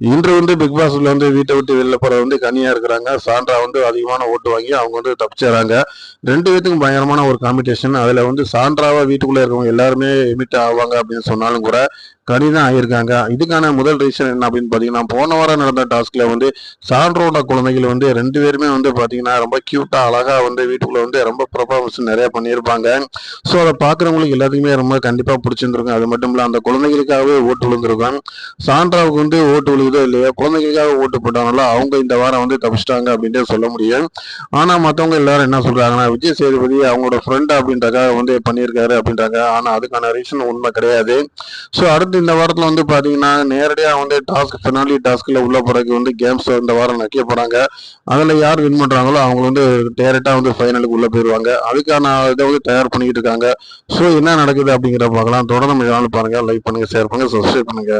இன்று பிக் பாஸ்ல வீட்டை விட்டு வெளில போறது கனியா இருக்கிறாங்க. சாண்ட்ரா அதிகமான ஓட்டு வாங்கி அவங்க தப்பிச்சுறாங்க. 2 பேத்துக்கும் பயங்கரமான ஒரு காம்படிஷன். அதுல சாண்ட்ராவா வீட்டுக்குள்ள இருக்கவங்க எல்லாருமே எமிட் ஆவாங்க அப்படின்னு சொன்னாலும் கூட கனி தான் ஆகியிருக்காங்க. இதுக்கான முதல் ரீசன் என்ன அப்படின்னு பார்த்தீங்கன்னா, போன வாரம் நடந்த டாஸ்க்ல சாண்ட்ரோட குழந்தைகள் 2 பேருமே பார்த்தீங்கன்னா ரொம்ப கியூட்டா அழகா வீட்டுக்குள்ள ரொம்ப பெர்ஃபார்மன்ஸ் நிறைய பண்ணியிருப்பாங்க. ஸோ அதை பார்க்குறவங்களுக்கு எல்லாத்துக்குமே ரொம்ப கண்டிப்பாக பிடிச்சிருந்துருக்கும். அது மட்டும் இல்லை அந்த குழந்தைகளுக்காகவே ஓட்டு விழுந்திருக்கும். சாண்ட்ராவுக்கு ஓட்டு விழுகுதோ இல்லையோ, குழந்தைகளுக்காக ஓட்டு போட்டாங்களோ அவங்க இந்த வாரம் தப்பிச்சிட்டாங்க அப்படின்ட்டு சொல்ல முடியும். ஆனா மற்றவங்க எல்லாரும் என்ன சொல்றாங்கன்னா, விஜய் சேதுபதி அவங்களோட ஃப்ரெண்ட் அப்படின்றக்காக பண்ணியிருக்காரு அப்படின்றாங்க. ஆனா அதுக்கான ரீசன் உண்மை கிடையாது. ஸோ அடுத்து இந்த வாரத்தில் பார்த்தீங்கன்னா நேரடியாக டாஸ்க் ஃபினாலி டாஸ்க்ல உள்ள போறதுக்கு கேம்ஸ் இந்த வாரம் நக்கிய போறாங்க. அதில் யார் வின் பண்றாங்களோ அவங்க டேரக்டா ஃபைனலுக்கு உள்ள போயிருவாங்க. அதுக்கான இதை தயார் பண்ணிக்கிட்டு இருக்காங்க. ஸோ என்ன நடக்குது அப்படிங்கிற பார்க்கலாம். தொடர்ந்து நம்ம சேனல் பாருங்க, லைக் பண்ணுங்க, ஷேர் பண்ணுங்க, சப்ஸ்கிரைப் பண்ணுங்க.